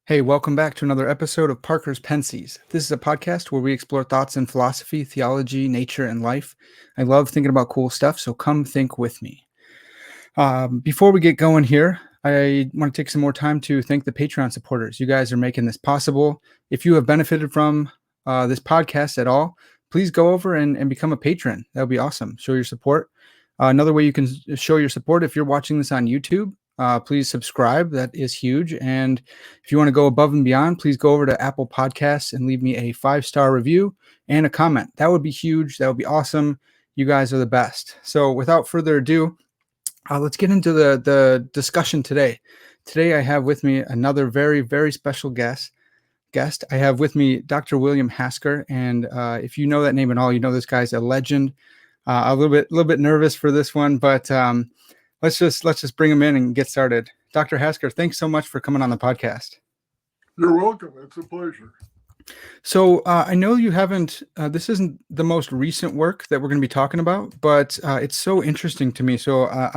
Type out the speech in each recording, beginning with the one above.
Hey, welcome back to another episode of Parker's Pensées. This is a podcast where we explore thoughts in philosophy, theology, nature, and life. I love thinking about cool stuff, so come think with me. Before we get going here, I want to take some more time to thank the Patreon supporters. You guys are making this possible. If you have benefited from this podcast at all, please go over and become a patron. That would be awesome. Show your support. Another way you can show your support, if you're watching this on YouTube, please subscribe. That is huge. And if you want to go above and beyond, please go over to Apple Podcasts and leave me a 5-star review and a comment. That would be huge. That would be awesome. You guys are the best. So without further ado, let's get into the discussion today. Today, I have with me another very, very special guest. I have with me Dr. William Hasker, and if you know that name at all, you know this guy's a legend. A little bit nervous for this one, but let's just bring him in and get started. Dr. Hasker, thanks so much for coming on the podcast. You're welcome. It's a pleasure. So I know you haven't, this isn't the most recent work that we're going to be talking about, but it's so interesting to me. So I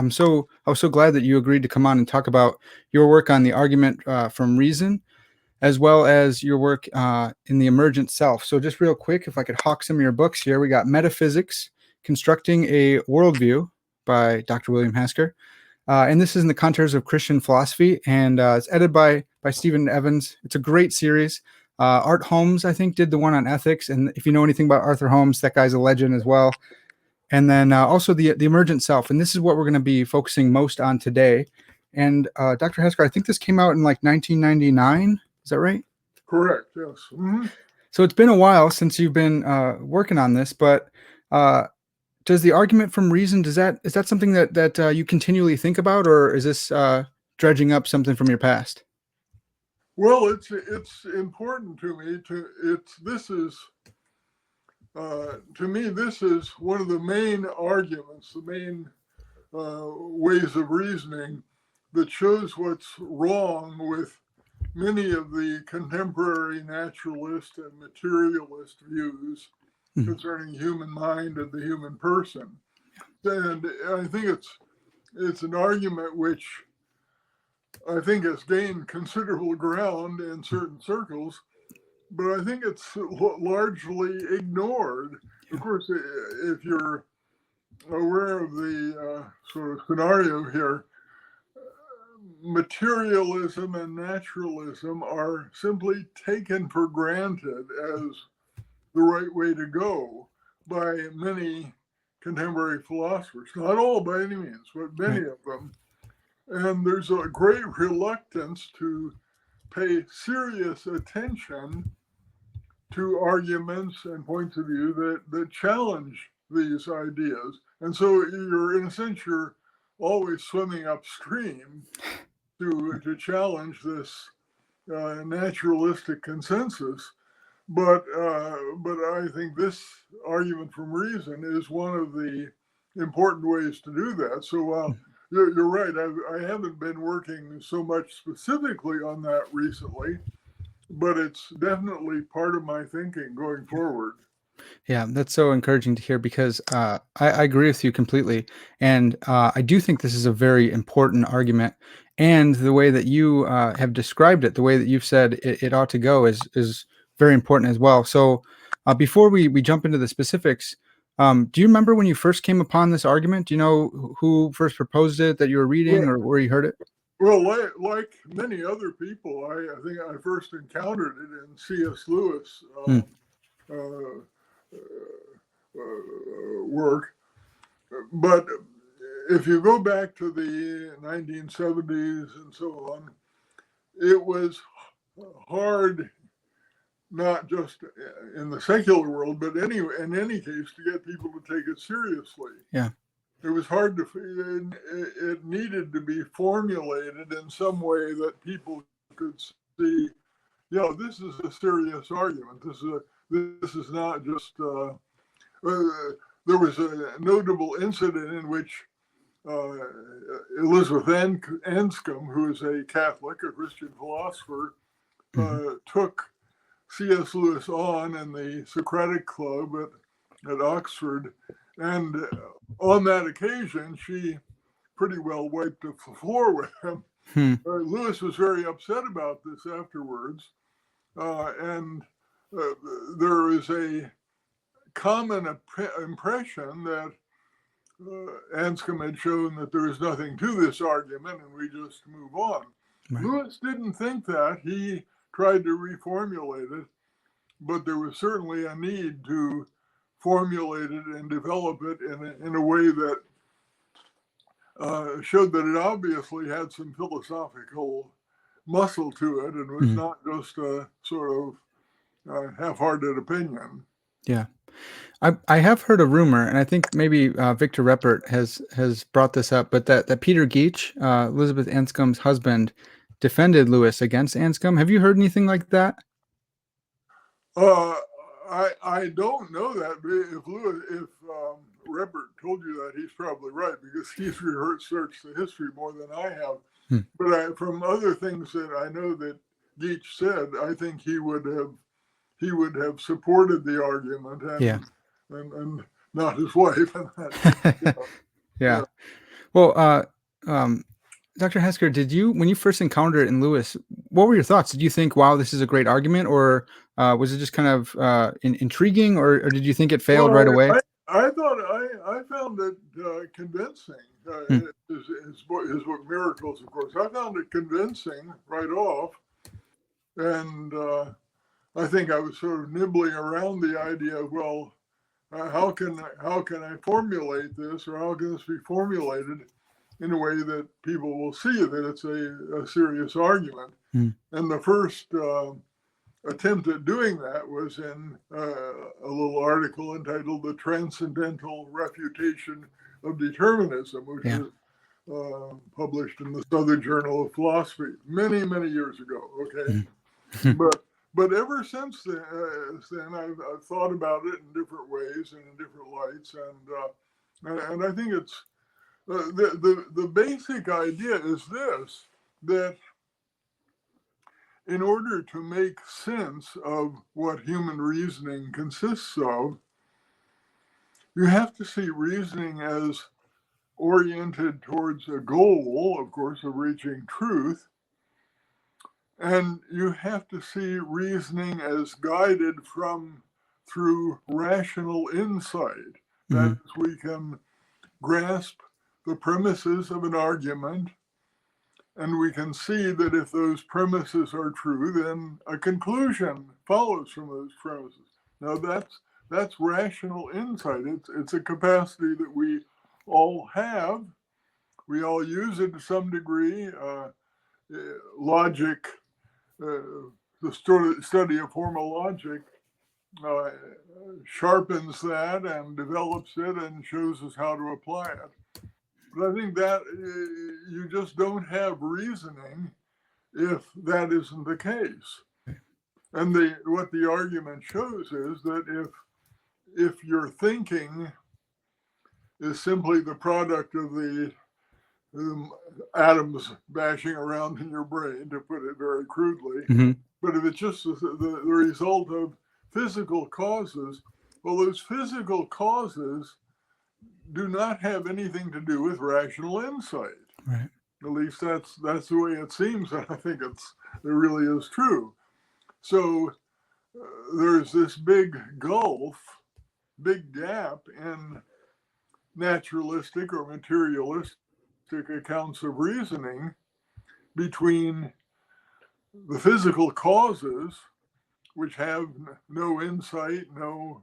was so glad that you agreed to come on and talk about your work on the argument from reason, as well as your work in the emergent self. So just real quick, if I could hawk some of your books here, we got Metaphysics, Constructing a Worldview by Dr. William Hasker. And this is in the contours of Christian philosophy, and it's edited by Stephen Evans. It's a great series. Art Holmes, I think, did the one on ethics. And if you know anything about Arthur Holmes, that guy's a legend as well. And then also the emergent self. And this is what we're going to be focusing most on today. And Dr. Hasker, I think this came out in like 1999. Is that right? Correct, yes. Mm-hmm. So it's been a while since you've been working on this, but does the argument from reason, is that something that you continually think about, or is this dredging up something from your past? Well, it's important to me this is one of the main arguments, the main ways of reasoning that shows what's wrong with many of the contemporary naturalist and materialist views concerning human mind and the human person. And I think it's an argument which I think has gained considerable ground in certain circles, but I think it's largely ignored. Of course, if you're aware of the sort of scenario here, materialism and naturalism are simply taken for granted as the right way to go by many contemporary philosophers. Not all by any means, but many of them. And there's a great reluctance to pay serious attention to arguments and points of view that challenge these ideas. And so in a sense, you're always swimming upstream to challenge this naturalistic consensus. But I think this argument from reason is one of the important ways to do that. So you're right. I haven't been working so much specifically on that recently, but it's definitely part of my thinking going forward. Yeah, that's so encouraging to hear, because I agree with you completely. And I do think this is a very important argument. And the way that you have described it, the way that you've said it ought to go is very important as well. So before we jump into the specifics, do you remember when you first came upon this argument? Do you know who first proposed it, that you were reading, or where you heard it? Well, like many other people, I think I first encountered it in C.S. Lewis' work. But if you go back to the 1970s and so on, it was hard, not just in the secular world, but in any case, to get people to take it seriously. Yeah. It was hard it needed to be formulated in some way that people could see, this is a serious argument. This is not just, there was a notable incident in which Elizabeth Anscombe, who is a Catholic, a Christian philosopher, took C.S. Lewis on in the Socratic Club at Oxford. And on that occasion, she pretty well wiped the floor with him. Hmm. Lewis was very upset about this afterwards, and there is a common impression that Anscombe had shown that there is nothing to this argument and we just move on. Right. Lewis didn't think that. He tried to reformulate it, but there was certainly a need to formulate it and develop it in a way that showed that it obviously had some philosophical muscle to it and was not just a sort of half-hearted opinion. Yeah. I have heard a rumor, and I think maybe Victor Reppert has brought this up, but that Peter Geach, Elizabeth Anscombe's husband, defended Lewis against Anscombe. Have you heard anything like that? I don't know that. If Reppert told you that, he's probably right because he's researched the history more than I have. But from other things that I know that Geach said, I think he would have supported the argument and not his wife. Yeah. Well, Dr. Hasker, when you first encountered it in Lewis, what were your thoughts? Did you think, wow, this is a great argument, or was it just kind of intriguing, or did you think it failed right away? I thought I found it convincing. His book Miracles, of course. I found it convincing right off, and I think I was sort of nibbling around the idea of, well, how can I formulate this, or how can this be formulated in a way that people will see that it's a serious argument? And the first attempt at doing that was in a little article entitled "The Transcendental Refutation of Determinism," which was published in the Southern Journal of Philosophy many years ago. Okay, but ever since then, I've thought about it in different ways and in different lights, and I think it's the basic idea is this: that in order to make sense of what human reasoning consists of, you have to see reasoning as oriented towards a goal, of course, of reaching truth. And you have to see reasoning as guided through rational insight. That is, we can grasp the premises of an argument, and we can see that if those premises are true, then a conclusion follows from those premises. Now that's rational insight. It's a capacity that we all have. We all use it to some degree. Logic, the study of formal logic, sharpens that and develops it and shows us how to apply it. But I think that you just don't have reasoning if that isn't the case. And what the argument shows is that if your thinking is simply the product of the atoms bashing around in your brain, to put it very crudely, but if it's just the result of physical causes, well, those physical causes do not have anything to do with rational insight. Right. At least that's the way it seems, and I think it really is true. So there's this big gap in naturalistic or materialistic accounts of reasoning between the physical causes, which have no insight, no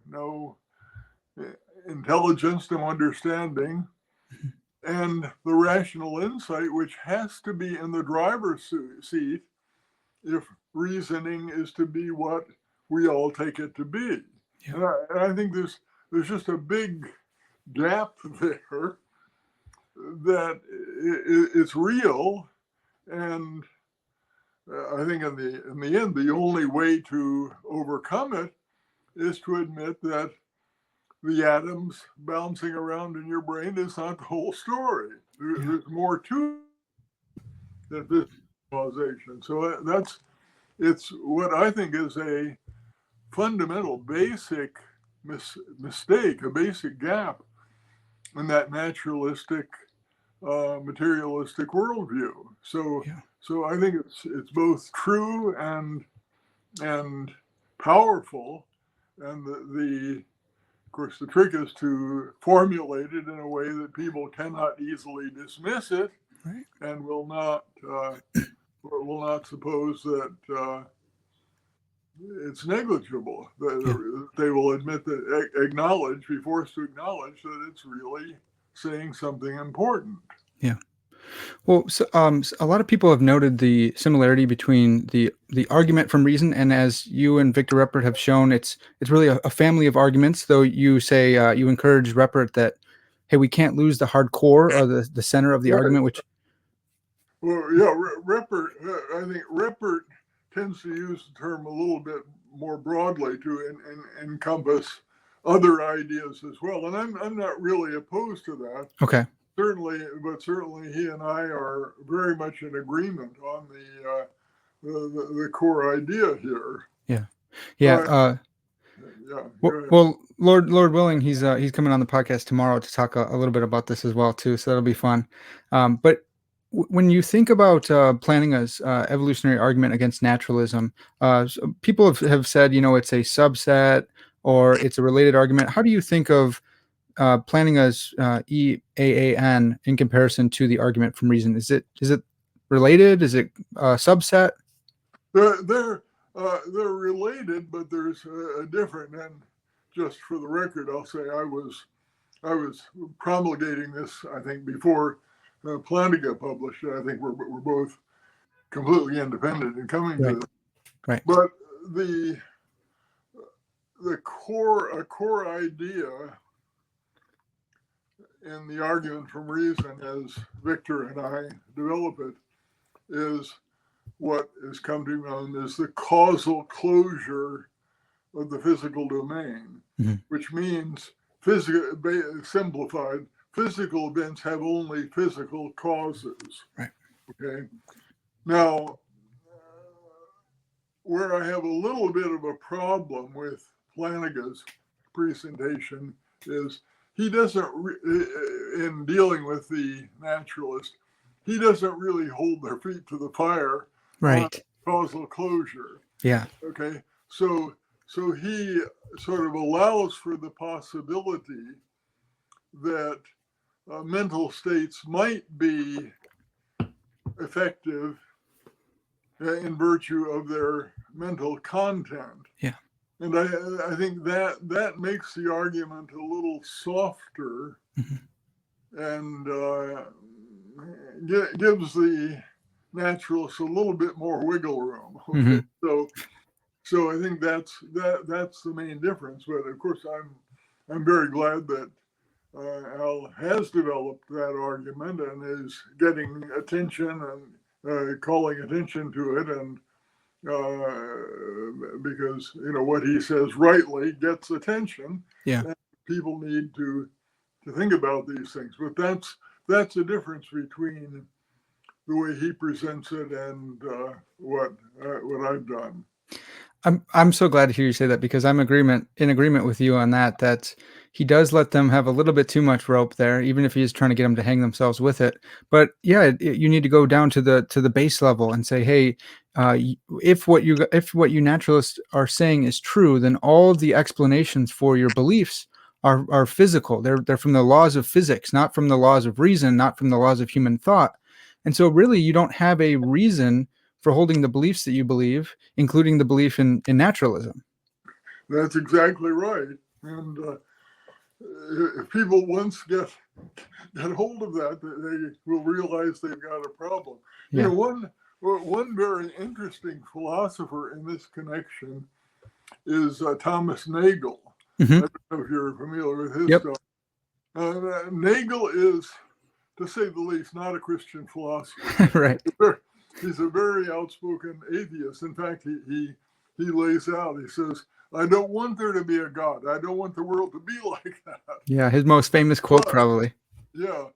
intelligence, no understanding, and the rational insight, which has to be in the driver's seat if reasoning is to be what we all take it to be. Yeah. And I think there's just a big gap there that it's real, and I think in the end, the only way to overcome it is to admit that the atoms bouncing around in your brain is not the whole story. There's more to it than this causation. So it's what I think is a fundamental, basic mistake, a basic gap in that naturalistic materialistic worldview. Yeah. So I think it's both true and powerful, and of course the trick is to formulate it in a way that people cannot easily dismiss it, Right. and will not suppose that it's negligible. Yeah. They will admit that, be forced to acknowledge that it's really saying something important. Yeah. Well, so, a lot of people have noted the similarity between the argument from reason, and as you and Victor Reppert have shown, it's really a family of arguments. Though you say you encourage Reppert that, hey, we can't lose the hard core or the center of the Right. argument, which Well, yeah, Reppert. I think Reppert tends to use the term a little bit more broadly to encompass other ideas as well, and I'm not really opposed to that. okay, Certainly he and I are very much in agreement on the core idea here. yeah, yeah. But yeah, go ahead. Well, Lord willing, he's coming on the podcast tomorrow to talk a little bit about this as well too. So that'll be fun. But when you think about planning a evolutionary argument against naturalism, people have said it's a subset or it's a related argument. How do you think of planning as EAAN in comparison to the argument from reason? Is it related? Is it a subset? They're related, but there's a different. And just for the record, I'll say I was promulgating this, I think, before Planning got published. I think we're both completely independent in coming to Right. this. Right. But a core idea in the argument from reason, as Victor and I develop it, is what has come to be known as the causal closure of the physical domain, which means simplified, physical events have only physical causes. Right. Okay. Now, where I have a little bit of a problem with Flanagan's presentation is he doesn't, in dealing with the naturalist, he doesn't really hold their feet to the fire Right. on causal closure. Yeah. Okay. So he sort of allows for the possibility that mental states might be effective in virtue of their mental content. Yeah. And I think that makes the argument a little softer and gives the naturalist a little bit more wiggle room. Okay? So I think that's the main difference. But of course, I'm very glad that Al has developed that argument and is getting attention and calling attention to it, and because what he says rightly gets attention. Yeah. And people need to think about these things. But that's the difference between the way he presents it and what I've done. I'm so glad to hear you say that, because I'm in agreement with you on that he does let them have a little bit too much rope there, even if he is trying to get them to hang themselves with it. But yeah, you need to go down to the base level and say, hey, if what you naturalists are saying is true, then all of the explanations for your beliefs are physical. They're from the laws of physics, not from the laws of reason, not from the laws of human thought. And so really you don't have a reason for holding the beliefs that you believe, including the belief in naturalism. That's exactly right. And if people once get hold of that, they will realize they've got a problem. Yeah. One very interesting philosopher in this connection is Thomas Nagel. I don't know if you're familiar with his stuff. Nagel is, to say the least, not a Christian philosopher. Right. He's a very outspoken atheist. In fact, he lays out, he says, I don't want there to be a God. I don't want the world to be like that. Yeah, his most famous quote, probably. Yeah,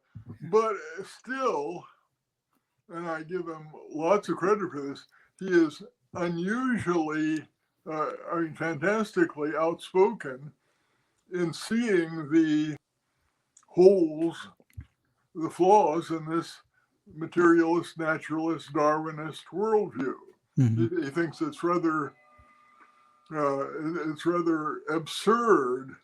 but still, and I give him lots of credit for this, he is unusually, fantastically outspoken in seeing the holes the flaws in this materialist, naturalist, Darwinist worldview. Mm-hmm. He thinks it's rather absurd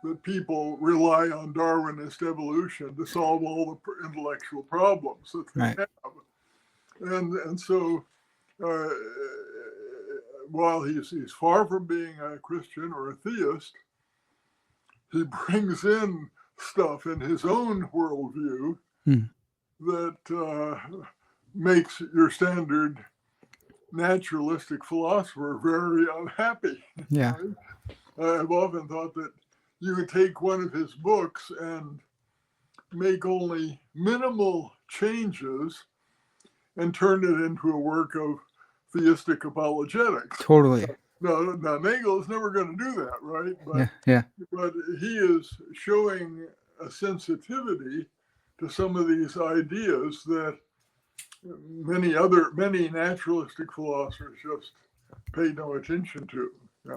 that people rely on Darwinist evolution to solve all the intellectual problems that they Right. have. And so while he's far from being a Christian or a theist, he brings in stuff in his own worldview that makes your standard naturalistic philosopher very unhappy. Yeah. I've often thought that you could take one of his books and make only minimal changes and turn it into a work of theistic apologetics. Totally. Now Nagel is never going to do that, right? Yeah. But he is showing a sensitivity to some of these ideas that many naturalistic philosophers just pay no attention to.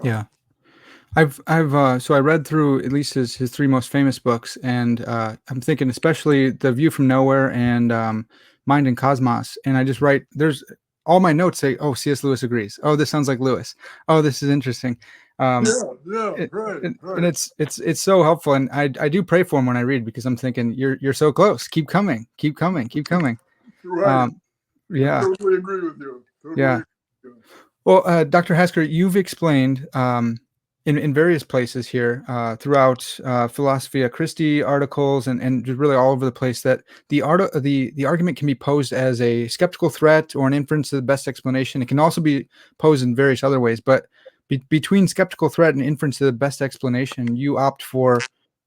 Yeah. So I read through at least his three most famous books, and I'm thinking especially The View from Nowhere and Mind and Cosmos. And I just write, there's all my notes say, oh, C.S. Lewis agrees. Oh, this sounds like Lewis. Oh, this is interesting. Right. And it's so helpful. And I do pray for him when I read, because I'm thinking, you're so close. Keep coming. Right. Yeah. I totally agree with you. Yeah. Well, Dr. Hasker, you've explained in various places here throughout Philosophia Christi articles and just really all over the place that the argument can be posed as a skeptical threat or an inference to the best explanation. It can also be posed in various other ways, but between skeptical threat and inference to the best explanation, you opt for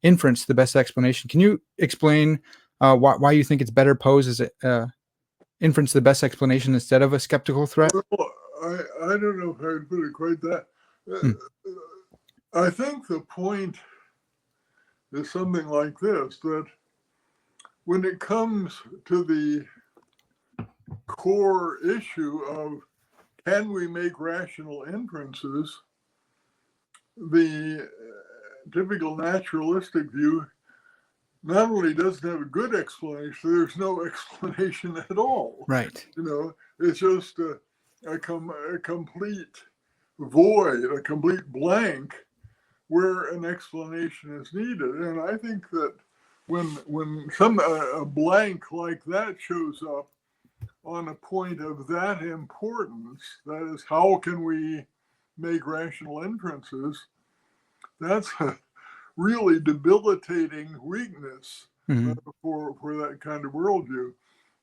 inference to the best explanation. Can you explain why you think it's better posed as a inference to the best explanation instead of a skeptical threat? Well, I don't know if I would put it quite that. I think the point is something like this, that when it comes to the core issue of can we make rational inferences, the typical naturalistic view not only doesn't have a good explanation, there's no explanation at all. Right. It's just a complete void, a complete blank where an explanation is needed. And I think that when a blank like that shows up on a point of that importance, that is, how can we make rational inferences, that's a really debilitating weakness for that kind of worldview.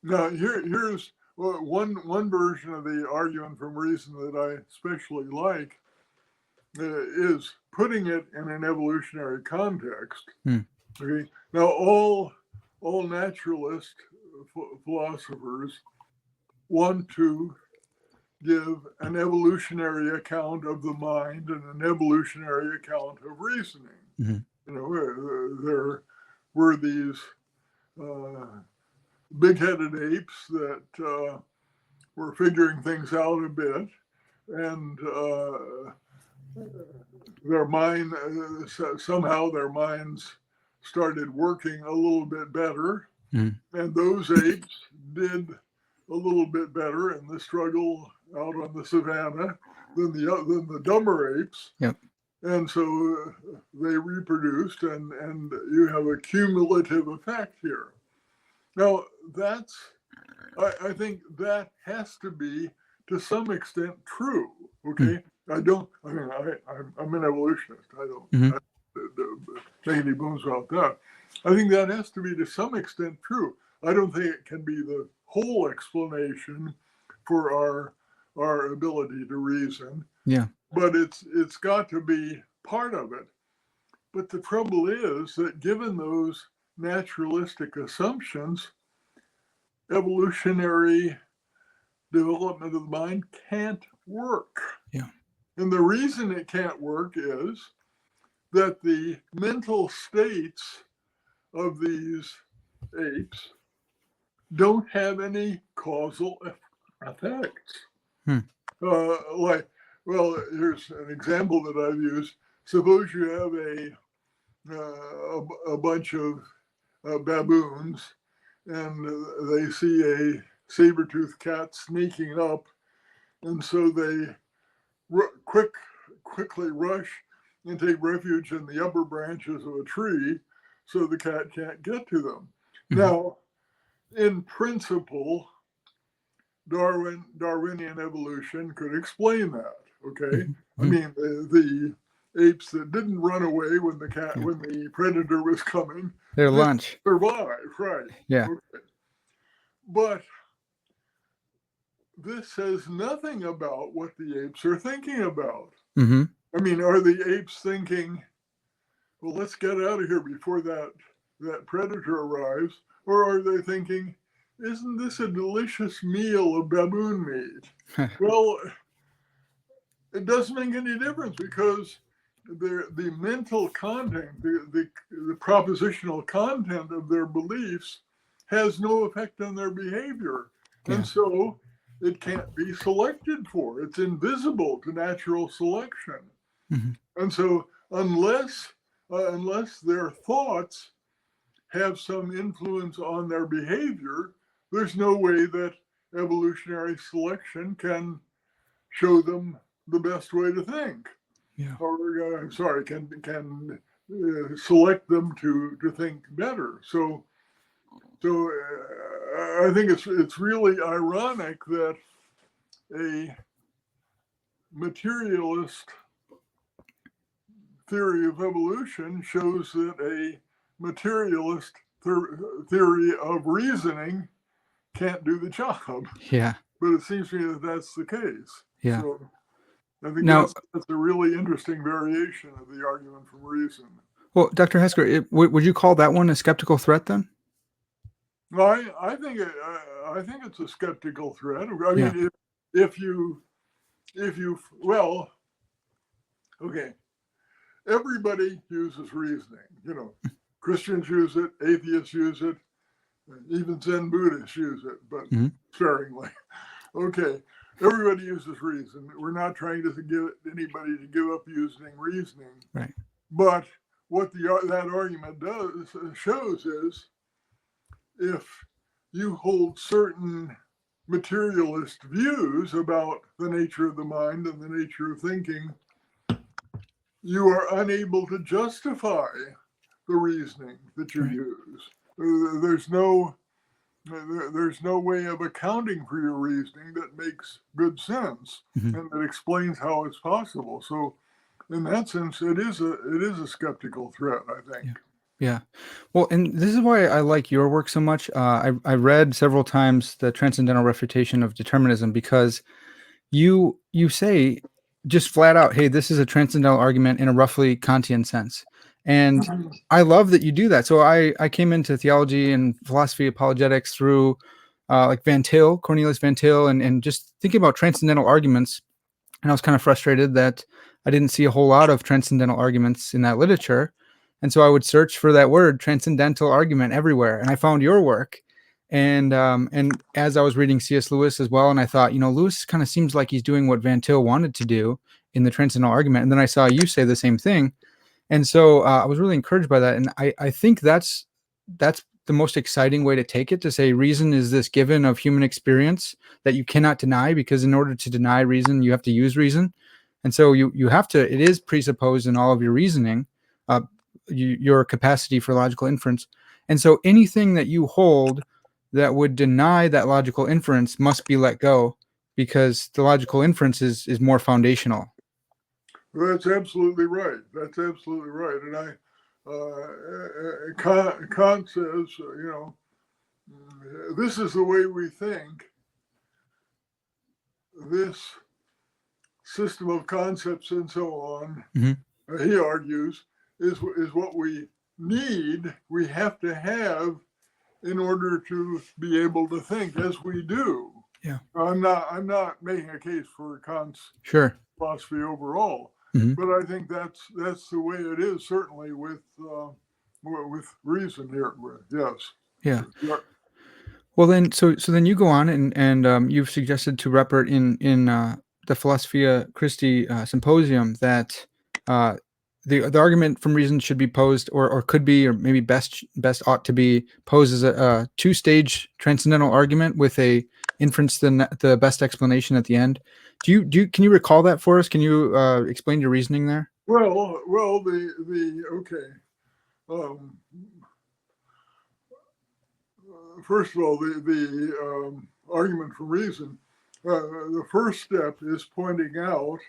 Now, here's one version of the argument from reason that I especially like, is putting it in an evolutionary context. Okay. Now, all naturalist philosophers want to give an evolutionary account of the mind and an evolutionary account of reasoning. There were these big-headed apes that were figuring things out a bit, and somehow their minds started working a little bit better, and those apes did a little bit better in the struggle out on the savannah than the dumber apes. Yep. And so they reproduced, and you have a cumulative effect here. Now, I think that has to be to some extent true. Okay. I'm an evolutionist. I don't make any bones about that. I think that has to be to some extent true. I don't think it can be the whole explanation for our ability to reason. Yeah. But it's got to be part of it. But the trouble is that given those naturalistic assumptions, evolutionary development of the mind can't work. Yeah. And the reason it can't work is that the mental states of these apes don't have any causal effects. Here's an example that I've used. Suppose you have a bunch of baboons, and they see a saber-toothed cat sneaking up, and so they quickly rush and take refuge in the upper branches of a tree so the cat can't get to them. Mhm. Now, in principle, Darwinian evolution could explain that. Okay, I Mhm. mean the apes that didn't run away when Yeah. when the predator was coming, Their they lunch. survived, right? Yeah. Okay. But this says nothing about what the apes are thinking about. Mm-hmm. I mean, are the apes thinking, well, let's get out of here before that predator arrives, or are they thinking, isn't this a delicious meal of baboon meat? Well, it doesn't make any difference because the mental content, the propositional content of their beliefs has no effect on their behavior. Yeah. And so it can't be selected for. It's invisible to natural selection. Mm-hmm. And so unless their thoughts have some influence on their behavior, there's no way that evolutionary selection can show them the best way to think. Yeah. Or can select them to think better. So I think it's really ironic that a materialist theory of evolution shows that a materialist theory of reasoning can't do the job. Yeah. But it seems to me that that's the case. Yeah. So I think Now, that's a really interesting variation of the argument from reason. well, Dr. Hasker, would you call that one a skeptical threat then? Well, I think it's a skeptical threat. I Yeah. mean, if you well, okay, everybody uses reasoning. You know, Christians use it, atheists use it, even Zen Buddhists use it, but Mhm. sparingly. Okay, everybody uses reason. We're not trying to get anybody to give up using reasoning. Right. But what that argument shows is if you hold certain materialist views about the nature of the mind and the nature of thinking, you are unable to justify the reasoning that you Right. use. There's no way of accounting for your reasoning that makes good sense Mhm. and that explains how it's possible. So, in that sense, it is a skeptical threat, I think. Yeah. Well, and this is why I like your work so much. I read several times the Transcendental Refutation of Determinism because you say just flat out, hey, this is a transcendental argument in a roughly Kantian sense. And I love that you do that. So I came into theology and philosophy apologetics through like Van Til, Cornelius Van Til, and just thinking about transcendental arguments. And I was kind of frustrated that I didn't see a whole lot of transcendental arguments in that literature. And so I would search for that word, transcendental argument, everywhere. And I found your work. And as I was reading C.S. Lewis as well, and I thought, Lewis kind of seems like he's doing what Van Til wanted to do in the transcendental argument. And then I saw you say the same thing. And so I was really encouraged by that. And I think that's the most exciting way to take it, to say reason is this given of human experience that you cannot deny, because in order to deny reason, you have to use reason. And so you have to, it is presupposed in all of your reasoning, your capacity for logical inference. And so anything that you hold that would deny that logical inference must be let go, because the logical inference is more foundational. That's absolutely right. That's absolutely right. And Kant says, this is the way we think. This system of concepts and so on, he argues, is what we need. We have to have in order to be able to think as we do. Yeah. I'm not making a case for Kant's philosophy overall, but I think that's the way it is, certainly with reason here. Yes. Yeah. Well, then, so then you go on and you've suggested to Ruppert in the Philosophia Christi Symposium that the argument from reason should be posed, or could be, or maybe best ought to be posed as a two-stage transcendental argument with a inference, the best explanation at the end. Can you recall that for us? Can you explain your reasoning there? Well, okay. First of all, the argument for reason. The first step is pointing out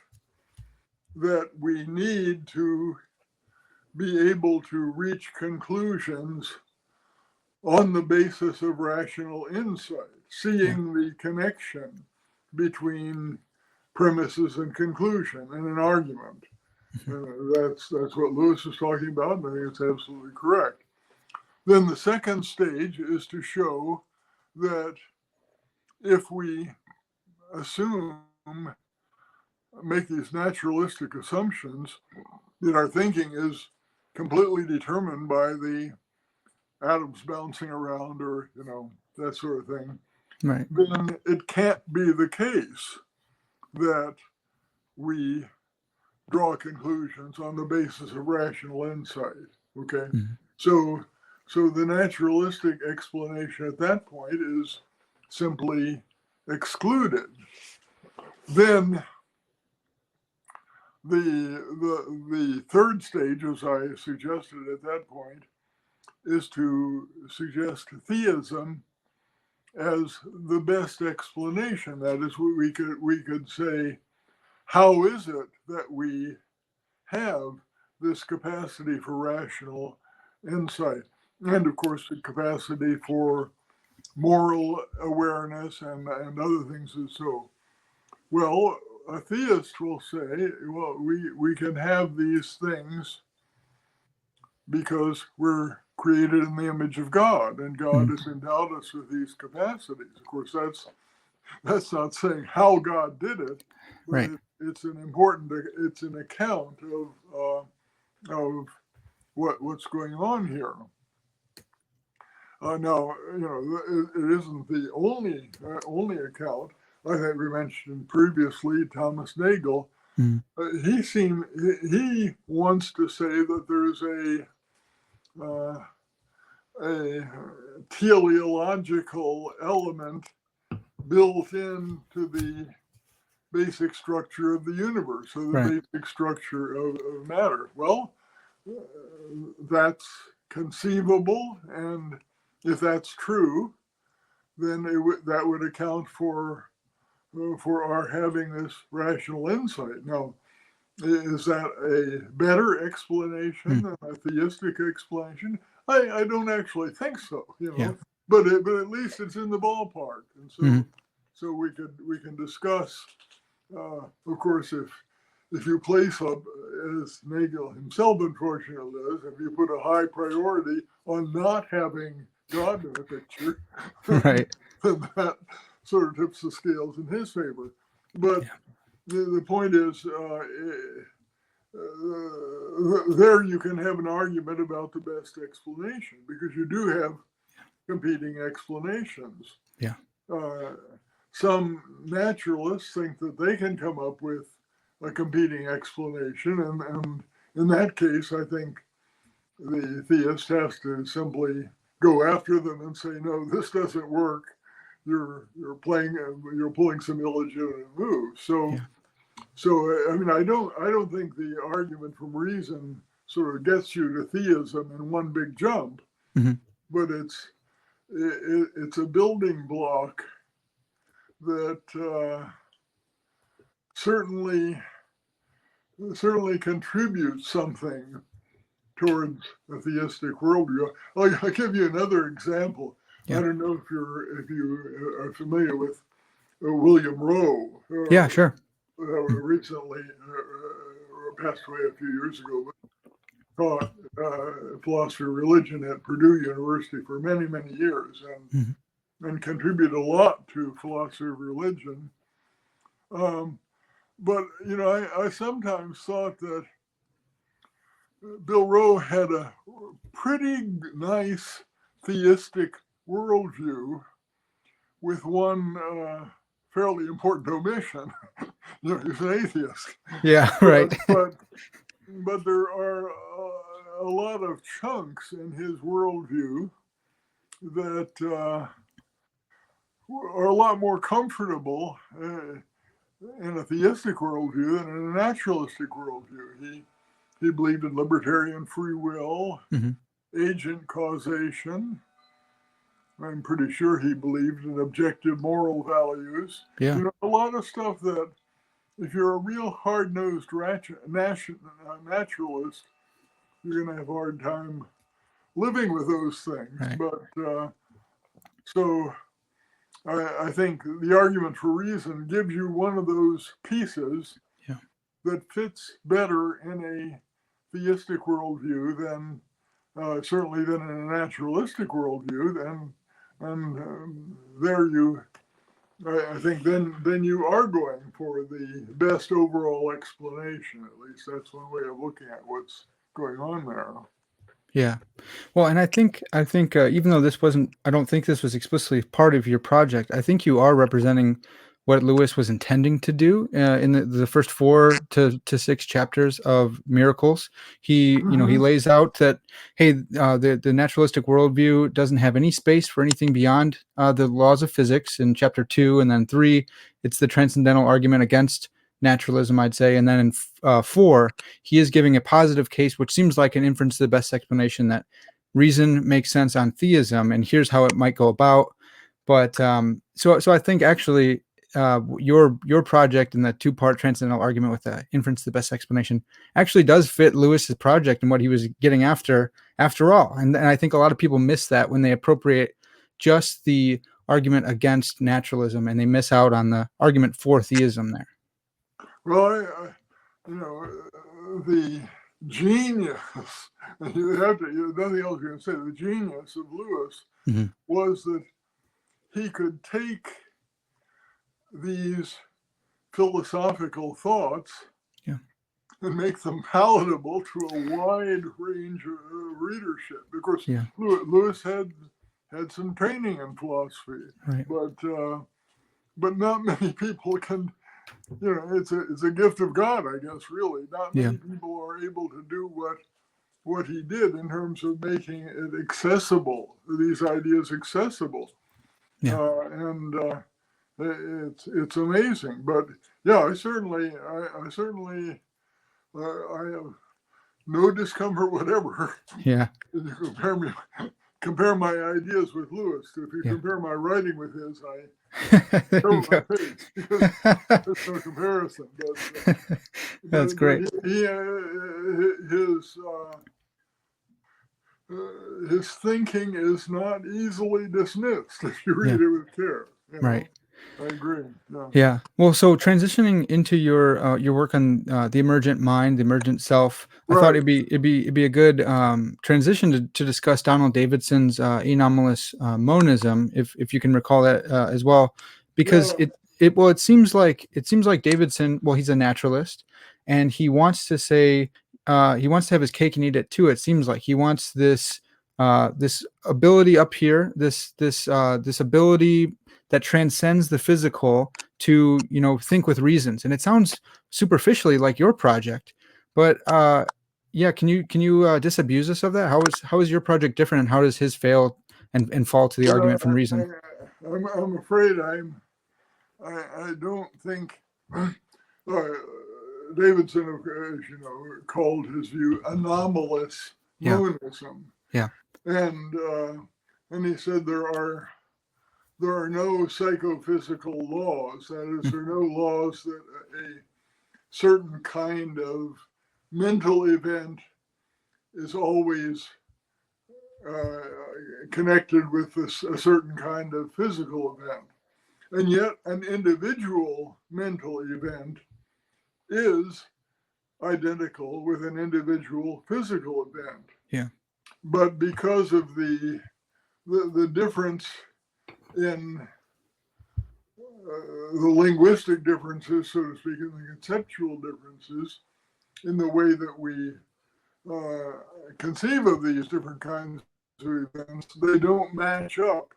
that we need to be able to reach conclusions on the basis of rational insight, seeing the connection between premises and conclusion in an argument. That's what Lewis is talking about, and I think it's absolutely correct. Then the second stage is to show that if we make these naturalistic assumptions, that our thinking is completely determined by the atoms bouncing around, or that sort of thing, right? Then it can't be the case that we draw conclusions on the basis of rational insight. Okay, so the naturalistic explanation at that point is simply excluded. Then the third stage, as I suggested at that point, is to suggest theism as the best explanation. That is, we could say, how is it that we have this capacity for rational insight, and of course the capacity for moral awareness and other things and so. Well, a theist will say, well, we can have these things because we're created in the image of God, and God has endowed us with these capacities. Of course, that's not saying how God did it, but right. It's an account of what's going on here. Now, it isn't the only account. I think we mentioned previously Thomas Nagel. He wants to say that there's a teleological element built into the basic structure of the universe, or the basic structure of matter. Well, that's conceivable, and if that's true, then that would account for our having this rational insight. Now, is that a better explanation than a theistic explanation? I don't actually think so, but at least it's in the ballpark, and so we can discuss. Of course, if you place up, as Nagel himself unfortunately does, if you put a high priority on not having God in the picture, right, then that sort of tips the scales in his favor. But the point is, there you can have an argument about the best explanation, because you do have competing explanations. Yeah. Some naturalists think that they can come up with a competing explanation, and in that case, I think the theist has to simply go after them and say, no, this doesn't work. You're pulling some illegitimate moves. So I mean, I don't think the argument from reason sort of gets you to theism in one big jump, but it's a building block that certainly contributes something towards a theistic worldview. I'll give you another example. I don't know if you are familiar with William Rowe. Yeah, sure. Recently passed away a few years ago, but taught philosophy of religion at Purdue University for many, many years, and contributed a lot to philosophy of religion. But I sometimes thought that Bill Rowe had a pretty nice theistic worldview, with one fairly important omission. He's an atheist. Yeah, right. but there are a lot of chunks in his worldview that are a lot more comfortable in a theistic worldview than in a naturalistic worldview. He believed in libertarian free will, agent causation. I'm pretty sure he believed in objective moral values. Yeah. A lot of stuff that if you're a real hard-nosed naturalist, you're going to have a hard time living with those things. Right. But so I think the argument for reason gives you one of those pieces that fits better in a theistic worldview than certainly than in a naturalistic worldview. And there I think then you are going for the best overall explanation. At least that's one way of looking at what's going on there. Yeah. Well, and I think even though I don't think this was explicitly part of your project, I think you are representing what Lewis was intending to do in the first 4 to 6 chapters of Miracles. He lays out that, hey, the naturalistic worldview doesn't have any space for anything beyond the laws of physics in chapter 2, and then 3, it's the transcendental argument against naturalism, I'd say, and then in 4, he is giving a positive case, which seems like an inference to the best explanation that reason makes sense on theism, and here's how it might go about. But so I think actually your project and the 2-part transcendental argument with the inference to the best explanation actually does fit Lewis's project and what he was getting after all. And I think a lot of people miss that when they appropriate just the argument against naturalism and they miss out on the argument for theism there. Well, the genius, nothing else you can say, the genius of Lewis was that he could take these philosophical thoughts and make them palatable to a wide range of readership. Of course, Lewis had some training in philosophy, right. But not many people can. It's a gift of God, I guess. Really, not many people are able to do what he did in terms of making it accessible. These ideas accessible, and it's amazing. But I certainly I have no discomfort whatever. Yeah. Compare my ideas with Lewis. If you compare my writing with his, There you go. There's no comparison. That's great. His thinking is not easily dismissed if you read it with care. Right. I agree. Yeah. Well, so transitioning into your work on the emergent mind, the emergent self, I thought it'd be a good transition to discuss Donald Davidson's anomalous monism, if you can recall that as well, because it seems like Davidson. Well, he's a naturalist, and he wants to say he wants to have his cake and eat it too. It seems like he wants this ability up here, this ability that transcends the physical to think with reasons. And it sounds superficially like your project, but can you disabuse us of that? How is your project different, and how does his fail and fall to the argument from reason? I'm afraid I don't think Davidson, as you know, called his view anomalous monism. Yeah. And he said there are no psychophysical laws. That is, there are no laws that a certain kind of mental event is always connected with a certain kind of physical event. And yet an individual mental event is identical with an individual physical event. Yeah. But because of the difference in the linguistic differences, so to speak, and the conceptual differences in the way that we conceive of these different kinds of events, they don't match up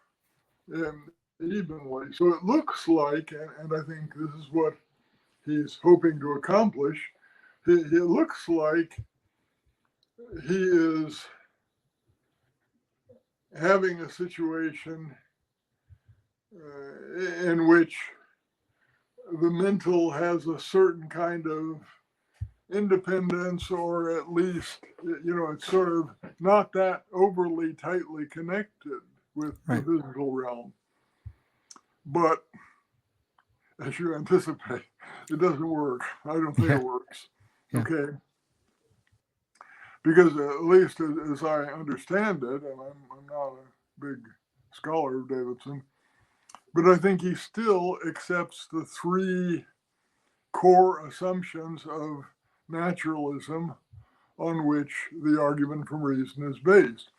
evenly. So it looks like, and I think this is what he's hoping to accomplish, it looks like he is having a situation in which the mental has a certain kind of independence, or at least, it's sort of not that overly tightly connected with Right. the physical realm. But as you anticipate, it doesn't work. I don't think it works. Yeah. Okay. Because at least as I understand it, and I'm not a big scholar of Davidson, but I think he still accepts the three core assumptions of naturalism on which the argument from reason is based.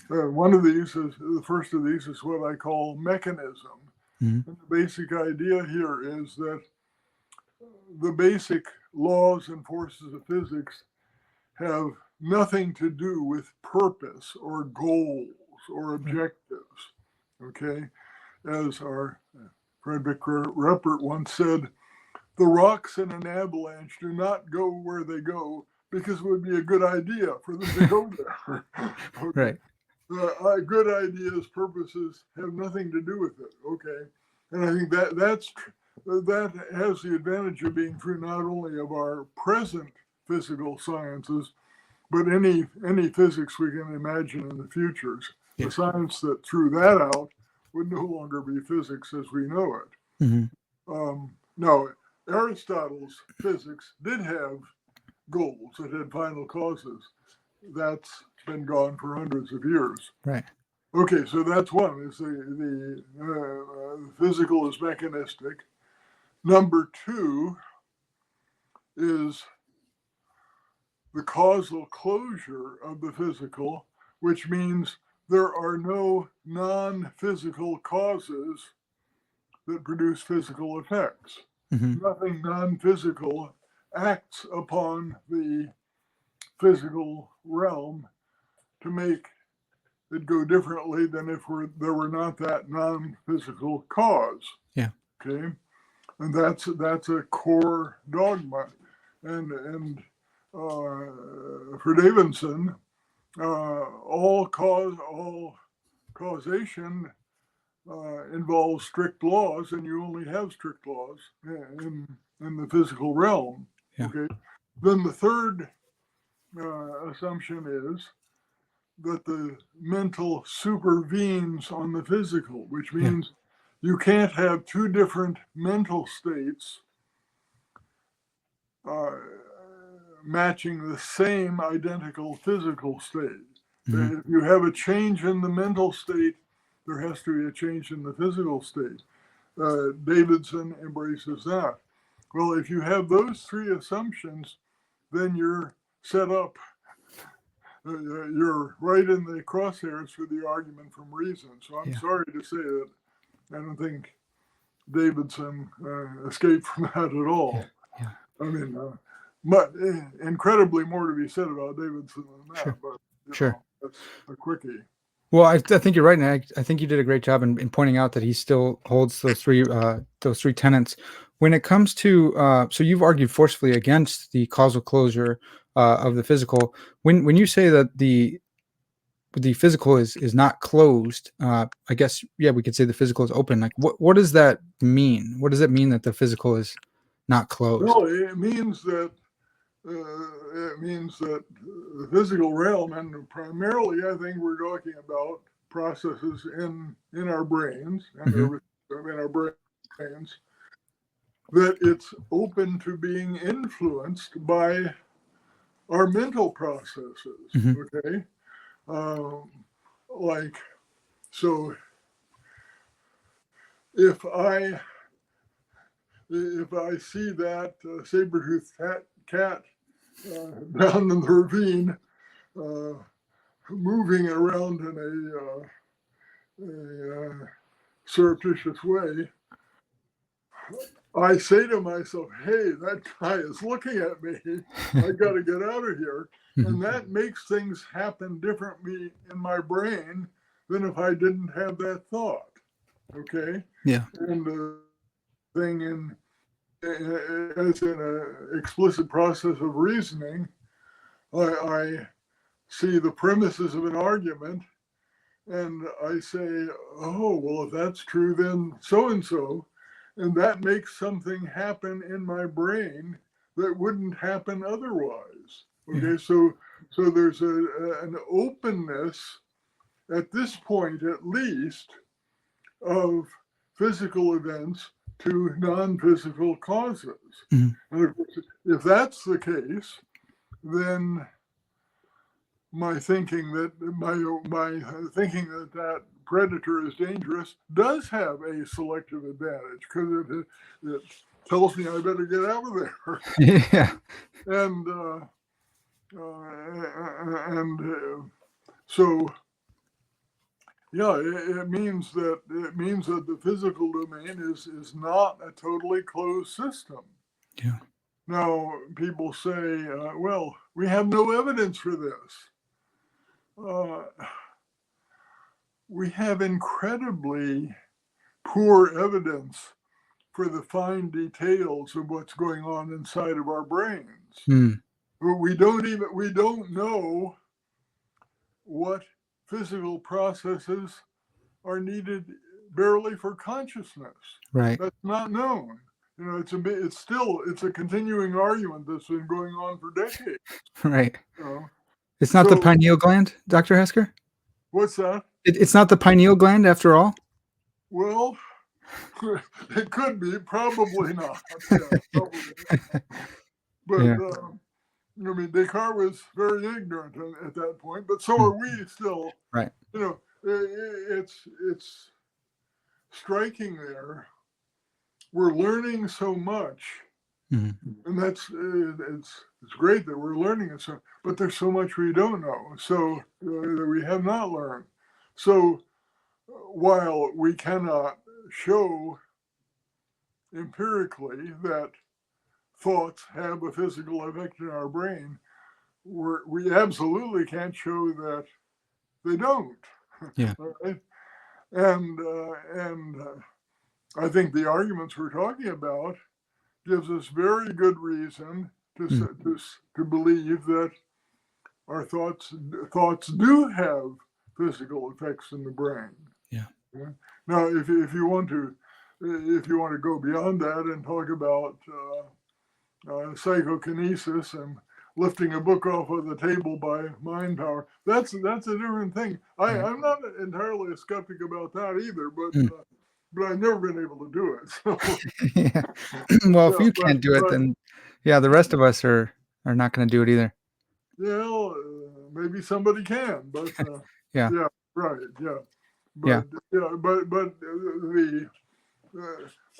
One of these is, the first of these is what I call mechanism. Mm-hmm. And the basic idea here is that the basic laws and forces of physics have nothing to do with purpose or goals or objectives. Okay? As our friend Victor Ruppert once said, the rocks in an avalanche do not go where they go because it would be a good idea for them to go there. Okay. Right. Good ideas, purposes have nothing to do with it. Okay. And I think that has the advantage of being true not only of our present physical sciences, but any physics we can imagine in the futures. Yeah. The science that threw that out would no longer be physics as we know it. Mm-hmm. Now, Aristotle's physics did have goals. It had final causes. That's been gone for hundreds of years. Right. Okay, so that's one. Is the physical is mechanistic. Number two is the causal closure of the physical, which means there are no non-physical causes that produce physical effects. Mm-hmm. Nothing non-physical acts upon the physical realm to make it go differently than if there were not that non-physical cause. Yeah. Okay, and that's a core dogma, and for Davidson, all causation involves strict laws, and you only have strict laws in the physical realm. Yeah. Okay. Then the third assumption is that the mental supervenes on the physical, which means you can't have two different mental states matching the same identical physical state. Mm-hmm. If you have a change in the mental state, there has to be a change in the physical state. Davidson embraces that. Well, if you have those three assumptions, then you're set up. You're right in the crosshairs for the argument from reason. So I'm sorry to say that I don't think Davidson escaped from that at all. Yeah. I mean, but incredibly more to be said about Davidson than that. Sure. But Sure. that's a quickie. Well, I think you're right, and I think you did a great job in pointing out that he still holds those three tenets. When it comes to so you've argued forcefully against the causal closure of the physical. When you say that the physical is not closed, I guess we could say the physical is open. Like what does that mean? What does it mean that the physical is not closed? Well, it means that the physical realm, and primarily, I think we're talking about processes in our brains and in our brains, that it's open to being influenced by our mental processes. Okay, like so, if I see that saber-toothed cat down in the ravine, moving around in a surreptitious way, I say to myself, hey, that guy is looking at me. I got to get out of here. And that makes things happen differently in my brain than if I didn't have that thought. Okay? Yeah. And the thing as in an explicit process of reasoning, I see the premises of an argument, and I say, oh, well, if that's true, then so, and that makes something happen in my brain that wouldn't happen otherwise. Okay, so there's an openness at this point, at least, of physical events to non-physical causes. And of course, if that's the case, then my thinking that that predator is dangerous does have a selective advantage, because it tells me I better get out of there. Yeah. So yeah, it means that the physical domain is not a totally closed system. Yeah. Now, people say, well, we have no evidence for this. We have incredibly poor evidence for the fine details of what's going on inside of our brains. We don't know what physical processes are needed barely for consciousness. Right. That's not known. You know, it's a continuing argument that's been going on for decades. Right. You know? It's not the pineal gland, Dr. Hasker? What's that? It's not the pineal gland after all? Well, it could be, probably not. Yeah, probably not. But Yeah. I mean, Descartes was very ignorant at that point, but so are we still. Right. You know, it's striking there. We're learning so much, and that's it's great that we're learning it. So, but there's so much we don't know. So that we have not learned. So while we cannot show empirically that thoughts have a physical effect in our brain, we absolutely can't show that they don't. Yeah. Right? And I think the arguments we're talking about gives us very good reason to believe that our thoughts do have physical effects in the brain. Yeah. Now, if you want to go beyond that and talk about psychokinesis and lifting a book off of the table by mind power, that's a different thing. I'm not entirely a skeptic about that either, but I've never been able to do it. So. Yeah. Well, if you can't do it, then the rest of us are not going to do it either. Yeah, maybe somebody can, but yeah, right, yeah, but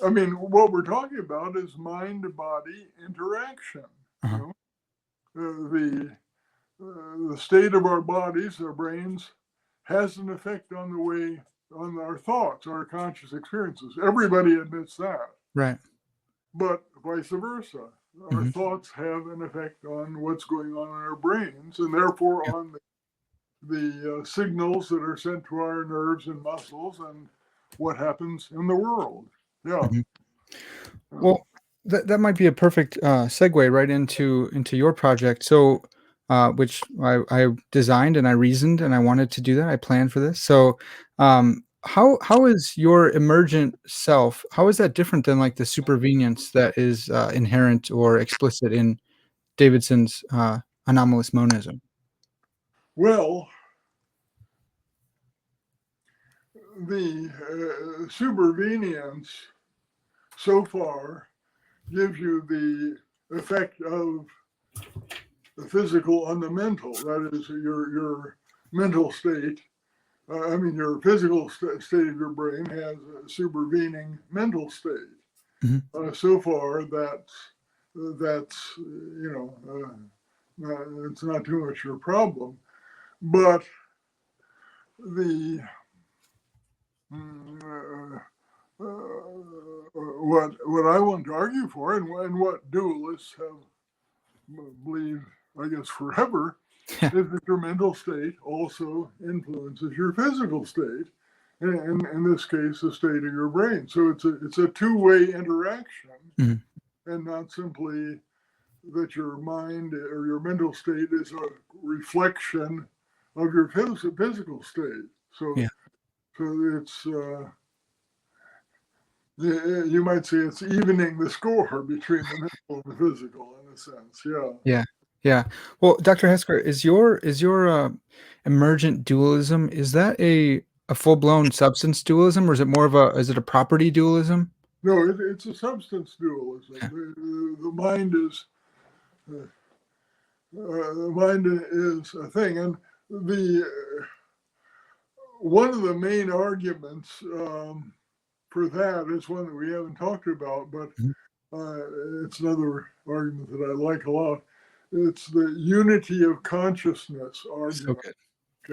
I mean, what we're talking about is mind-body interaction. You know? The state of our bodies, our brains, has an effect on our thoughts, our conscious experiences. Everybody admits that. Right. But vice versa. Our thoughts have an effect on what's going on in our brains, and therefore on the signals that are sent to our nerves and muscles and what happens in the world. Yeah. Well, that might be a perfect segue right into your project. So, which I designed and I reasoned and I wanted to do that. I planned for this. So, how is your emergent self? How is that different than like the supervenience that is inherent or explicit in Davidson's anomalous monism? Well, the supervenience so far gives you the effect of the physical on the mental. That is, your mental state. Your physical state of your brain has a supervening mental state. So far, that's it's not too much of a problem. But the what I want to argue for, and what dualists have believed, I guess, forever, is that your mental state also influences your physical state, and in this case, the state of your brain. So it's a two-way interaction, and not simply that your mind or your mental state is a reflection of your physical state. So, Yeah. so it's you might say it's evening the score between the mental and the physical in a sense. Yeah. Yeah. Yeah. Well, Dr. Hasker, is your emergent dualism, is that a full-blown substance dualism, or is it more of is it a property dualism? No, it's a substance dualism. Yeah. The mind is the mind is a thing, and the one of the main arguments for that is one that we haven't talked about, but Mhm. it's another argument that I like a lot. It's the unity of consciousness So argument. good.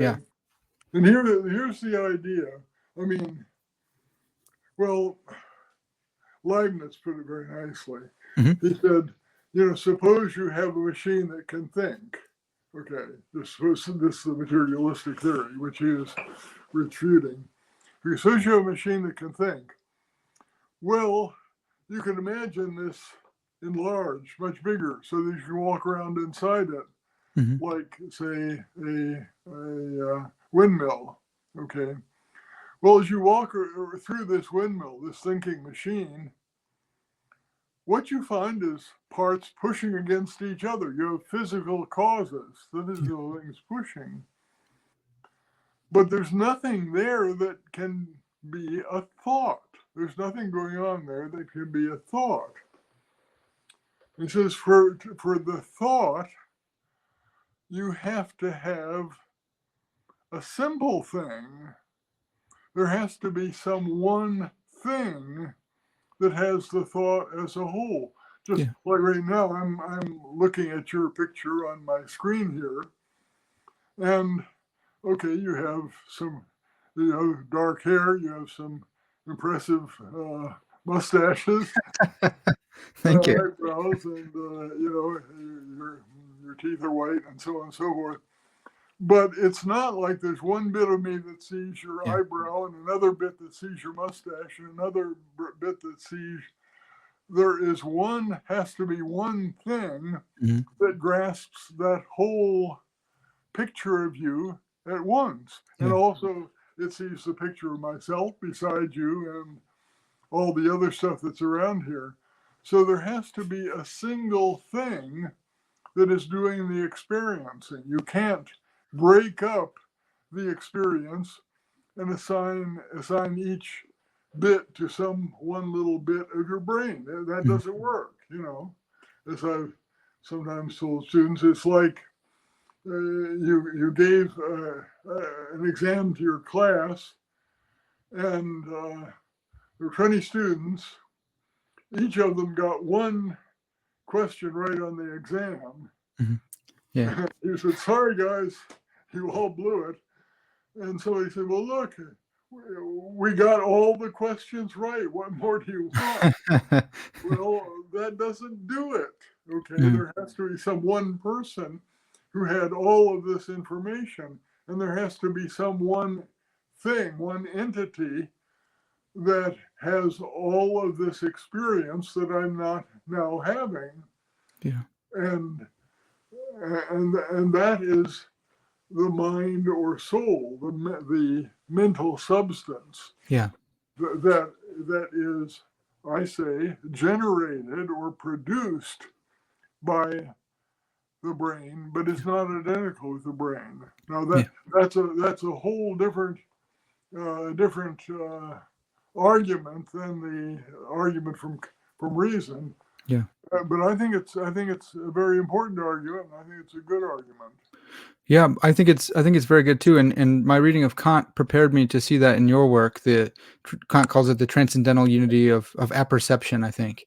Yeah. Okay, and here's the idea. I mean, well, Leibniz put it very nicely. Mhm. He said, suppose you have a machine that can think. Okay, this is the materialistic theory, which he is refuting. Suppose you have a machine that can think. Well, you can imagine this enlarged, much bigger, so that you can walk around inside it, Mhm. like, say, a windmill. Okay. Well, as you walk through this windmill, this thinking machine, what you find is parts pushing against each other. You have physical causes, the physical things pushing. But there's nothing there that can be a thought. There's nothing going on there that can be a thought. He says for the thought, you have to have a simple thing. There has to be some one thing that has the thought as a whole. Just Yeah. like right now, I'm looking at your picture on my screen here, and okay, you have some, dark hair, you have some impressive mustaches, Thank you. eyebrows, and your teeth are white, and so on and so forth. But it's not like there's one bit of me that sees your Yeah. eyebrow, and another bit that sees your mustache, and another bit that sees. There has to be one thing Mhm. that grasps that whole picture of you at once. And Yeah. also, it sees the picture of myself beside you and all the other stuff that's around here. So there has to be a single thing that is doing the experiencing. You can't break up the experience and assign each bit to some one little bit of your brain. That Mhm. doesn't work, As I've sometimes told students, it's like you gave an exam to your class, and there were 20 students. Each of them got one question right on the exam. Mhm. Yeah. He said, "Sorry, guys, you all blew it." And somebody said, "Well, look, we got all the questions right. What more do you want?" Well, that doesn't do it. Okay, Mhm. there has to be some one person who had all of this information, and there has to be some one thing, one entity that has all of this experience that I'm not now having, Yeah. and and that is the mind or soul, the mental substance Yeah. that is, I say, generated or produced by the brain, but it's not identical with the brain. Now Yeah. that's a whole different argument than the argument from reason. Yeah. But I think it's a very important argument, and I think it's a good argument. Yeah, I think it's very good too, and my reading of Kant prepared me to see that in your work. Kant calls it the transcendental unity of apperception, I think,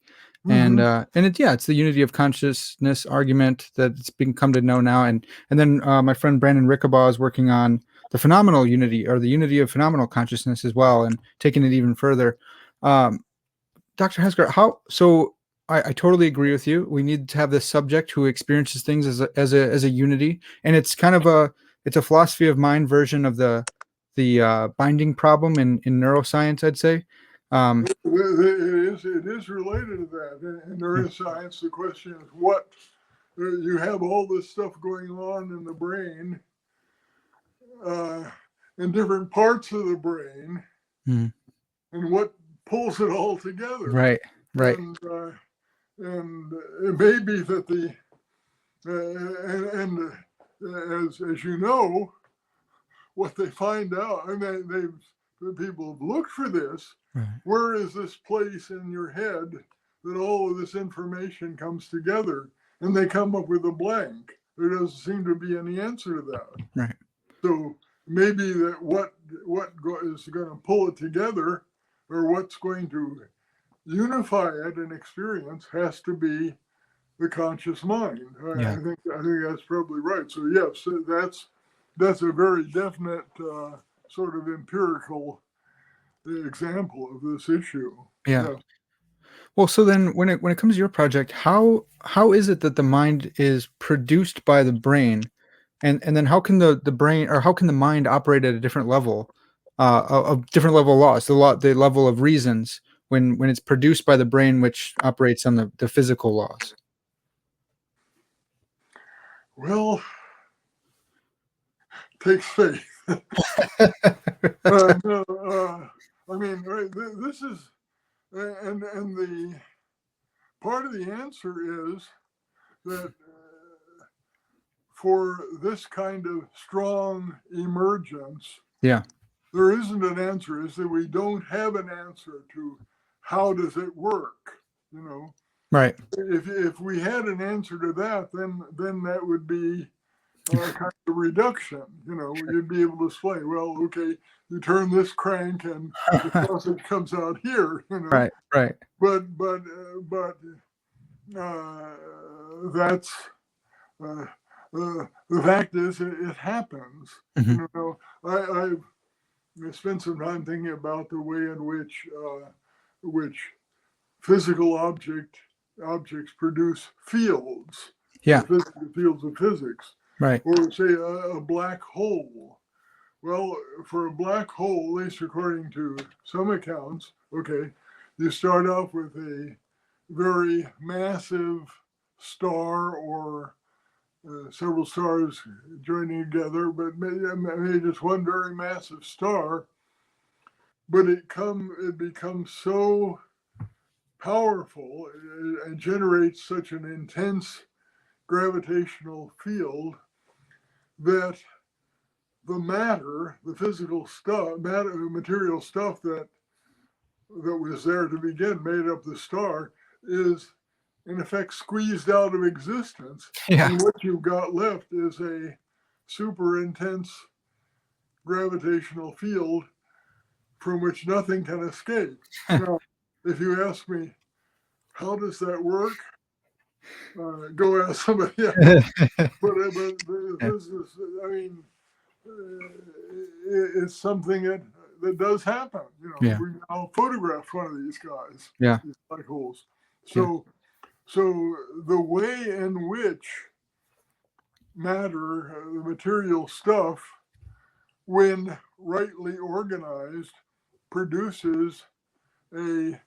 and Mm-hmm. it's the unity of consciousness argument that it's been come to know now, and then my friend Brandon Rickabaugh is working on the phenomenal unity or the unity of phenomenal consciousness as well, and taking it even further. Um, Dr. Hasker, I totally agree with you. We need to have this subject who experiences things as a unity, and it's a philosophy of mind version of the binding problem in neuroscience, I'd say. Um, It is related to that. In neuroscience, the question is what you have all this stuff going on in the brain, in different parts of the brain, Mm. and what pulls it all together. Right. Right. And it may be that as you know, what they find out, I mean, people have looked for this. Right. Where is this place in your head that all of this information comes together? And they come up with a blank. There doesn't seem to be any answer to that. Right. So maybe that what is going to pull it together, or what's going to unify it in experience, has to be the conscious mind. Yeah. I think that's probably right. So yes, that's a very definite sort of empirical example of this issue. Yeah. Well, so then when it comes to your project, how is it that the mind is produced by the brain, and then how can the brain, or how can the mind operate at a different level, of different level of laws, the level of reasons when it's produced by the brain, which operates on the physical laws? Well, takes faith. I mean, right, this is, and the part of the answer is that for this kind of strong emergence, Yeah. there isn't an answer. Is that we don't have an answer to how does it work? You know, Right. if we had an answer to that, then that would be kind of reduction. You know, you'd be able to explain, well, okay, you turn this crank and the sausage comes out here. You know, Right. Right. but that's the fact is it happens. Mhm. You know, I spent some time thinking about the way in which physical objects produce fields. Yeah. The fields of physics. Right. Or say a black hole. Well, for a black hole, at least according to some accounts, okay, you start off with a very massive star, or several stars joining together, but maybe just one very massive star. But it becomes so powerful, it generates such an intense gravitational field that the matter, the physical stuff, material stuff that was there to begin, made up the star, is in effect squeezed out of existence. Yeah. And what you've got left is a super intense gravitational field from which nothing can escape. Now, if you ask me, how does that work? Go ask somebody else. But this is, I mean, it's something that does happen. You know, Yeah. we now photographed one of these guys, Yeah. these black holes. So the way in which matter, the material stuff, when rightly organized, produces a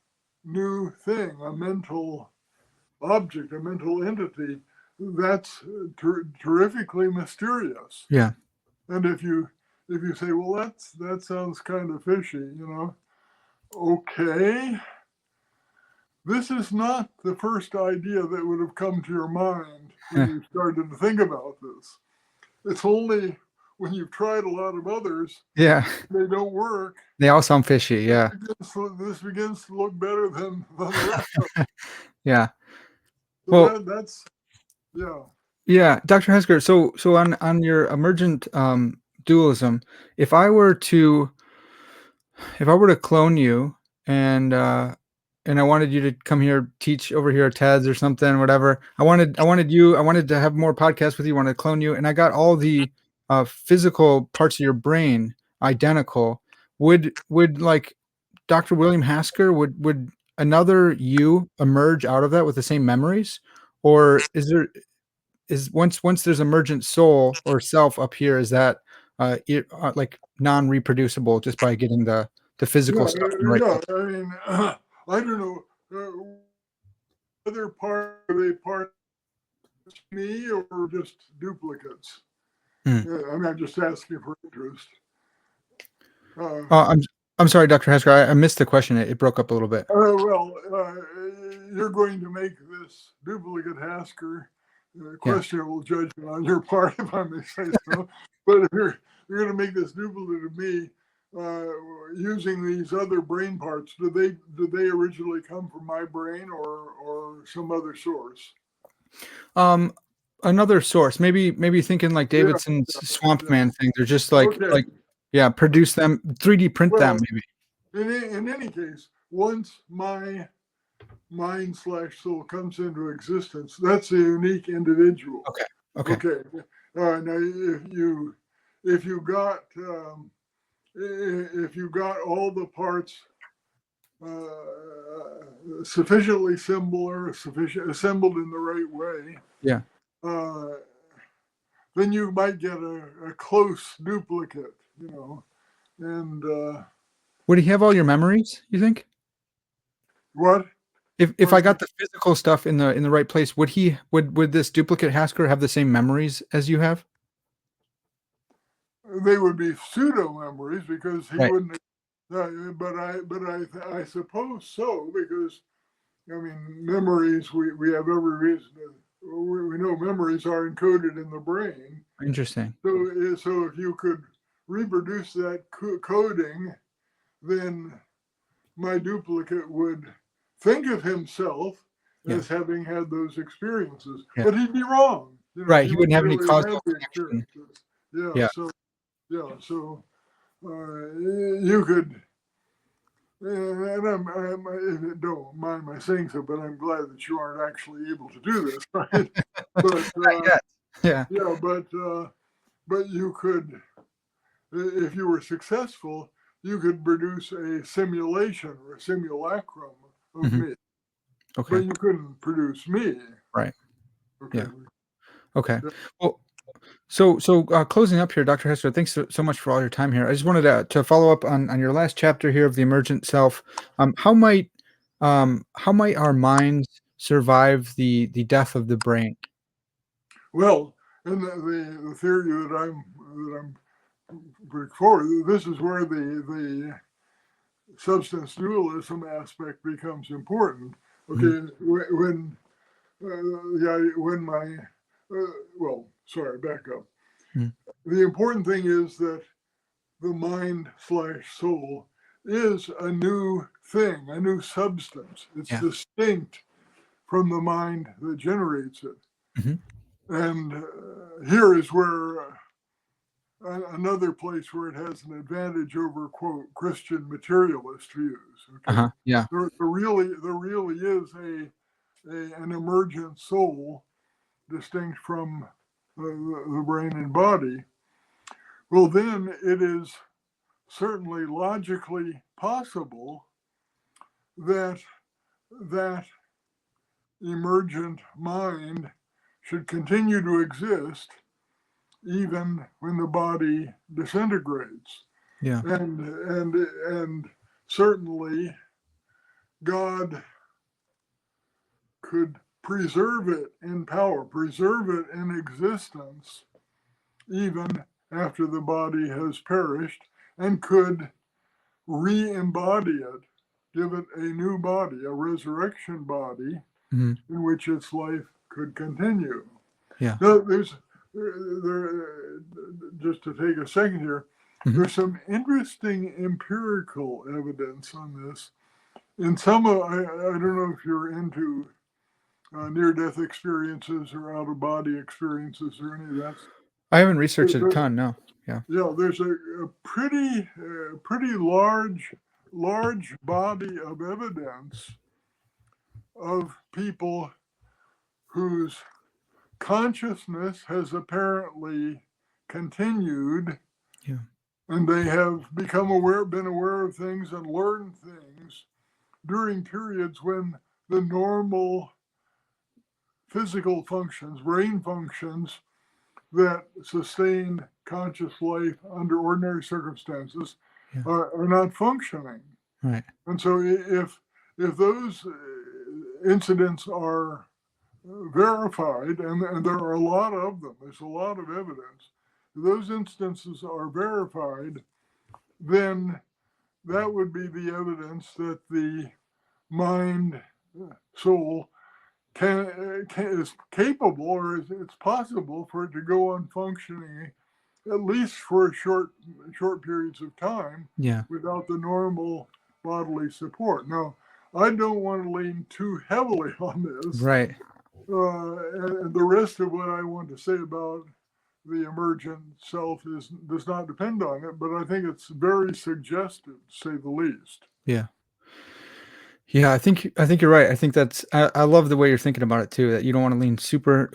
new thing, a mental object, a mental entity, that's terrifically mysterious. Yeah. And if you say, well, that sounds kind of fishy, you know, okay, this is not the first idea that would have come to your mind when you started to think about this. It's only when you've tried a lot of others, Yeah. they don't work. They all sound fishy. Yeah. This begins to look better than the rest of them. Yeah. So Well, that's, yeah. yeah, Dr. Hasker. So on your emergent dualism, if I were to clone you, and I wanted you to come here, teach over here at TEDS or something, whatever. I wanted to have more podcasts with you. I wanted to clone you, and I got all the physical parts of your brain identical. Would like Dr. William Hasker, would another you emerge out of that with the same memories, or is once there's emergent soul or self up here, is that like non-reproducible just by getting the physical stuff in the right Yeah. place? I mean, I don't know. other part, are they part of me or just duplicates? Hmm. I'm just asking for interest. I'm sorry, Dr. Hasker. I missed the question. It broke up a little bit. Well, you're going to make this duplicate Hasker questionable judgment on your part, if I may say so. But if you're going to make this duplicate of me using these other brain parts, do they originally come from my brain or some other source? Another source, maybe thinking like Yeah, Davidson's Swamp yeah. Man thing. They're just Okay. produce them, 3D print them, Well, maybe. in any case, once my mind/soul comes into existence, that's a unique individual. Okay. Okay. Okay. Now, if you got if you got all the parts sufficiently similar, assembled in the right way, Yeah. uh, then you might get a close duplicate, And Would he have all your memories, you think? what? If I Pardon me? got the physical stuff in the right place, would this duplicate Hasker have the same memories as you have? They would be pseudo memories because he Right. wouldn't. I suppose so, because I mean, memories, we have every reason to, we know memories are encoded in the brain. Interesting. So if you could reproduce that coding, then my duplicate would think of himself as having had those experiences, Yeah. but he'd be wrong. Right. He wouldn't have any really have causal the connection. experiences. Yeah. Yeah. So you could. And don't mind my saying so, but I'm glad that you aren't actually able to do this, right? But Not yet. Yeah. yeah, but you could, if you were successful, you could produce a simulation or a simulacrum of Mhm. me, Okay. but you couldn't produce me. Right. Okay. Yeah. Okay. Yeah. Well, closing up here, Dr. Hester, thanks so much for all your time here. I just wanted to follow up on your last chapter here of the emergent self. How might our minds survive the death of the brain? Well, and the theory that I'm putting forward, this is where the substance dualism aspect becomes important. Mhm. Okay, when my well, sorry, back up. Mhm. The important thing is that the mind/soul is a new thing, a new substance. It's Yeah. distinct from the mind that generates it. Mhm. And here is where another place where it has an advantage over quote Christian materialist views. Okay, Yeah. there really is an emergent soul distinct from the brain and body. Well, then it is certainly logically possible that that emergent mind should continue to exist even when the body disintegrates. Yeah. And certainly God could preserve it in power, preserve it in existence, even after the body has perished, and could re embody it, give it a new body, a resurrection body, Mhm. in which its life could continue. Yeah. Now, there, just to take a second here, Mhm. there's some interesting empirical evidence on this. In some of, I don't know if you're into near-death experiences or out-of-body experiences or any of that. I haven't researched it a There's ton. No. Yeah. there's a pretty large body of evidence of people whose consciousness has apparently continued, Yeah. and they have been aware of things and learned things during periods when the normal physical functions, brain functions that sustain conscious life under ordinary circumstances Yeah. are not functioning. Right. And so if those incidents are verified, and there are a lot of them, there's a lot of evidence, those instances are verified, then that would be the evidence that the mind, soul, is capable, or it's possible for it to go on functioning at least for short periods of time, Yeah. without the normal bodily support. Now, I don't want to lean too heavily on this. Right. And the rest of what I want to say about the emergent self does not depend on it, but I think it's very suggestive, to say the least. Yeah. Yeah, I think you're right. I think I love the way you're thinking about it too, that you don't want to lean super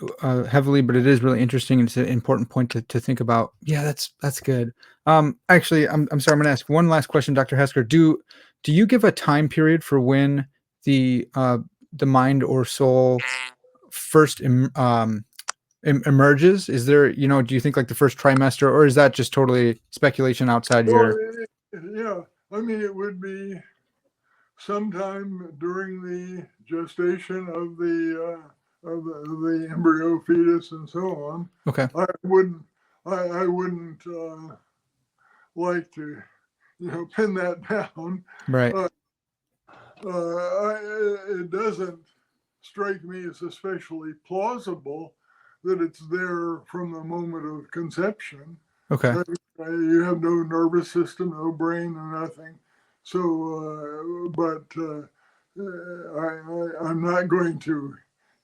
heavily, but it is really interesting, and it's an important point to think about. Yeah, that's good. Actually, I'm sorry, I'm going to ask one last question, Dr. Hasker. Do you give a time period for when the mind or soul first emerges? Is there, do you think like the first trimester, or is that just totally speculation outside Well, your? yeah, I mean, it would be sometime during the gestation of the embryo, fetus, and so on. Okay. I wouldn't like to, pin that down. Right. It doesn't strike me as especially plausible that it's there from the moment of conception. Okay. You have no nervous system, no brain, or nothing. So, but I'm not going to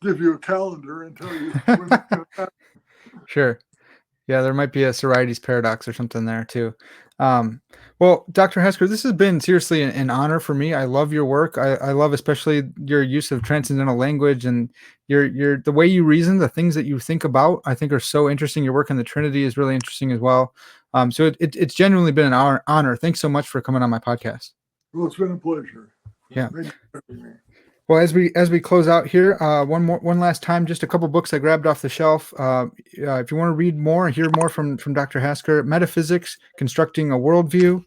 give you a calendar and tell you when it's going to happen. Sure. Yeah, there might be a Sorites paradox or something there too. Well, Dr. Hasker, this has been seriously an honor for me. I love your work. I love especially your use of transcendental language, and your the way you reason, the things that you think about, I think are so interesting. Your work in the Trinity is really interesting as well. So it's genuinely been an honor. Thanks so much for coming on my podcast. Well, it's been a pleasure. Yeah. Thank you for having me. Well, as we close out here, one last time, just a couple books I grabbed off the shelf. If you want to read more, hear more from Dr. Hasker, Metaphysics, Constructing a Worldview,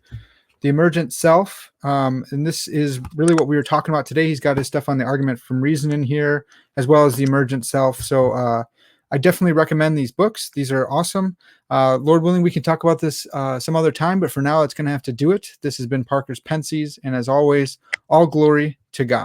The Emergent Self, and this is really what we were talking about today. He's got his stuff on the argument from reason in here, as well as The Emergent Self. So I definitely recommend these books. These are awesome. Lord willing, we can talk about this some other time, but for now, it's going to have to do it. This has been Parker's Pensées, and as always, all glory to God.